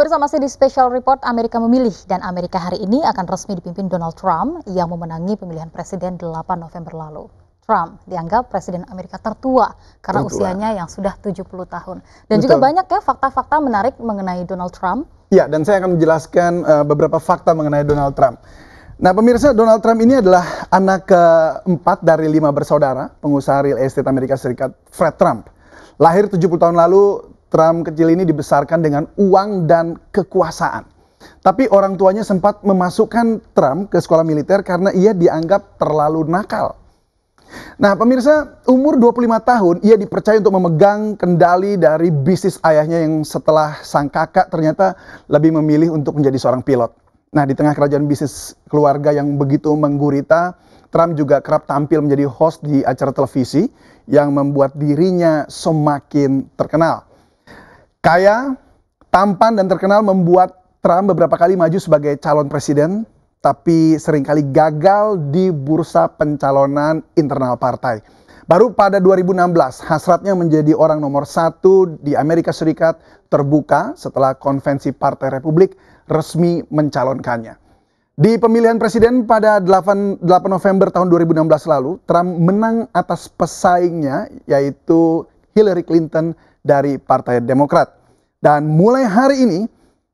pemirsa, masih di Special Report Amerika Memilih, dan Amerika hari ini akan resmi dipimpin Donald Trump yang memenangi pemilihan presiden 8 November lalu. Trump dianggap presiden Amerika tertua karena usianya yang sudah 70 tahun. Dan juga banyak ya fakta-fakta menarik mengenai Donald Trump. Ya, dan saya akan menjelaskan beberapa fakta mengenai Donald Trump. Nah, pemirsa, Donald Trump ini adalah anak keempat dari 5 bersaudara pengusaha real estate Amerika Serikat, Fred Trump. Lahir 70 tahun lalu, Trump kecil ini dibesarkan dengan uang dan kekuasaan. Tapi orang tuanya sempat memasukkan Trump ke sekolah militer karena ia dianggap terlalu nakal. Nah, pemirsa, umur 25 tahun ia dipercaya untuk memegang kendali dari bisnis ayahnya yang setelah sang kakak ternyata lebih memilih untuk menjadi seorang pilot. Nah, di tengah kerajaan bisnis keluarga yang begitu menggurita, Trump juga kerap tampil menjadi host di acara televisi yang membuat dirinya semakin terkenal. Kaya, tampan, dan terkenal membuat Trump beberapa kali maju sebagai calon presiden, tapi seringkali gagal di bursa pencalonan internal partai. Baru pada 2016, hasratnya menjadi orang nomor 1 di Amerika Serikat terbuka setelah konvensi Partai Republik resmi mencalonkannya. Di pemilihan presiden pada 8 November tahun 2016 lalu, Trump menang atas pesaingnya yaitu Hillary Clinton dari Partai Demokrat. Dan mulai hari ini,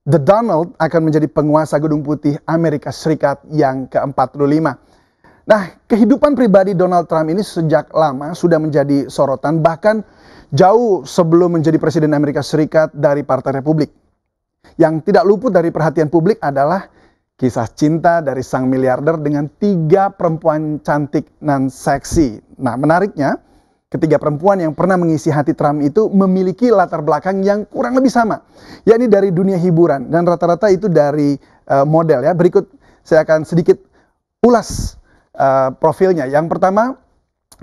The Donald akan menjadi penguasa Gedung Putih Amerika Serikat yang ke-45. Nah, kehidupan pribadi Donald Trump ini sejak lama sudah menjadi sorotan, bahkan jauh sebelum menjadi presiden Amerika Serikat dari Partai Republik. Yang tidak luput dari perhatian publik adalah kisah cinta dari sang miliarder dengan 3 perempuan cantik dan seksi. Nah, menariknya, ketiga perempuan yang pernah mengisi hati Trump itu memiliki latar belakang yang kurang lebih sama, yakni dari dunia hiburan, dan rata-rata itu dari model ya. Berikut saya akan sedikit ulas profilnya. Yang pertama,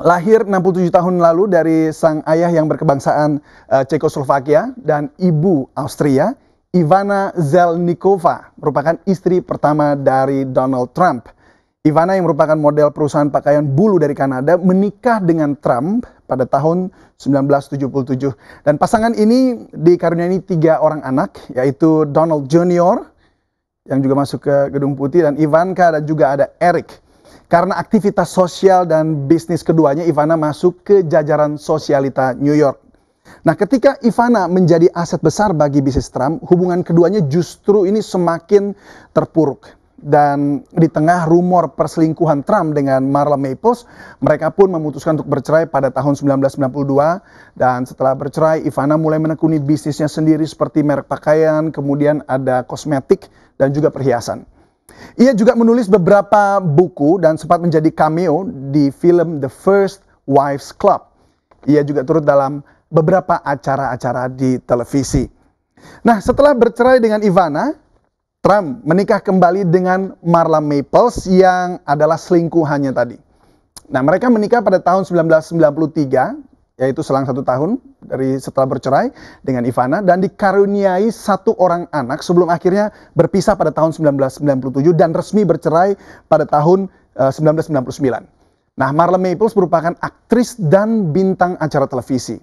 lahir 67 tahun lalu dari sang ayah yang berkebangsaan Cekoslovakia dan ibu Austria. Ivana Zelníková merupakan istri pertama dari Donald Trump. Ivana yang merupakan model perusahaan pakaian bulu dari Kanada menikah dengan Trump pada tahun 1977. Dan pasangan ini dikaruniai 3 orang anak, yaitu Donald Jr. yang juga masuk ke Gedung Putih, dan Ivanka, dan juga ada Eric. Karena aktivitas sosial dan bisnis keduanya, Ivana masuk ke jajaran sosialita New York. Nah, ketika Ivana menjadi aset besar bagi bisnis Trump, hubungan keduanya justru ini semakin terpuruk. Dan di tengah rumor perselingkuhan Trump dengan Marla Maples, mereka pun memutuskan untuk bercerai pada tahun 1992. Dan setelah bercerai, Ivana mulai menekuni bisnisnya sendiri seperti merek pakaian, kemudian ada kosmetik, dan juga perhiasan. Ia juga menulis beberapa buku dan sempat menjadi cameo di film The First Wives Club. Ia juga turut dalam beberapa acara-acara di televisi. Nah, setelah bercerai dengan Ivana, Trump menikah kembali dengan Marla Maples yang adalah selingkuhannya tadi. Nah, mereka menikah pada tahun 1993, yaitu selang 1 tahun dari setelah bercerai dengan Ivana, dan dikaruniai 1 orang anak sebelum akhirnya berpisah pada tahun 1997 dan resmi bercerai pada tahun 1999. Nah, Marla Maples merupakan aktris dan bintang acara televisi.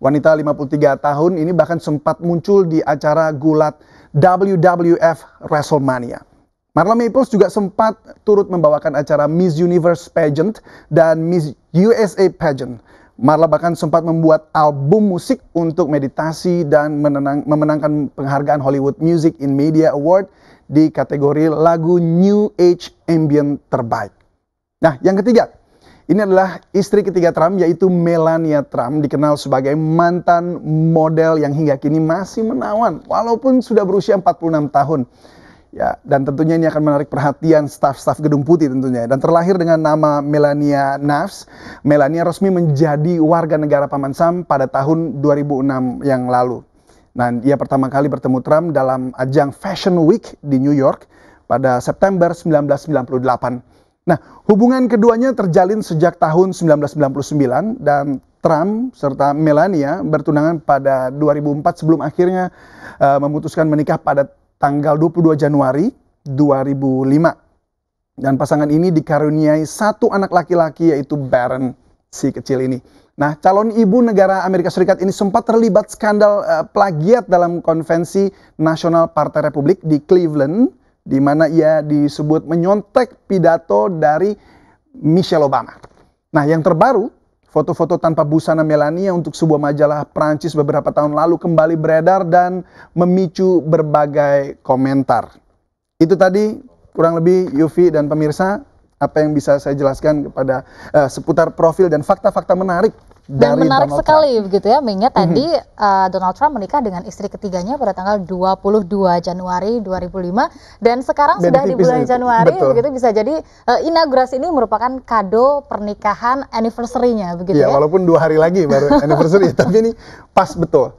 Wanita 53 tahun ini bahkan sempat muncul di acara gulat WWF WrestleMania. Marla Maples juga sempat turut membawakan acara Miss Universe Pageant dan Miss USA Pageant. Marla bahkan sempat membuat album musik untuk meditasi dan memenangkan penghargaan Hollywood Music in Media Award di kategori lagu New Age Ambient terbaik. Nah, yang ketiga, ini adalah istri ketiga Trump, yaitu Melania Trump, dikenal sebagai mantan model yang hingga kini masih menawan walaupun sudah berusia 46 tahun. Ya, dan tentunya ini akan menarik perhatian staf-staf Gedung Putih tentunya. Dan terlahir dengan nama Melania Knafs, Melania resmi menjadi warga negara Paman Sam pada tahun 2006 yang lalu. Nah, ia pertama kali bertemu Trump dalam ajang Fashion Week di New York pada September 1998. Nah, hubungan keduanya terjalin sejak tahun 1999 dan Trump serta Melania bertunangan pada 2004 sebelum akhirnya memutuskan menikah pada tanggal 22 Januari 2005. Dan pasangan ini dikaruniai 1 anak laki-laki, yaitu Barron, si kecil ini. Nah, calon ibu negara Amerika Serikat ini sempat terlibat skandal plagiat dalam konvensi nasional Partai Republik di Cleveland, di mana ia disebut menyontek pidato dari Michelle Obama. Nah, yang terbaru, foto-foto tanpa busana Melania untuk sebuah majalah Prancis beberapa tahun lalu kembali beredar dan memicu berbagai komentar. Itu tadi kurang lebih Yufi dan pemirsa apa yang bisa saya jelaskan kepada seputar profil dan fakta-fakta menarik dan dari menarik Donald sekali Trump. begitu ya, mengingat tadi Donald Trump menikah dengan istri ketiganya pada tanggal 22 Januari 2005 dan sekarang Beda sudah di tipis bulan itu. Januari, Betul. begitu bisa jadi inaugurasi ini merupakan kado pernikahan anniversary-nya begitu Ya, ya. walaupun 2 hari lagi baru anniversary, tapi ini pas betul.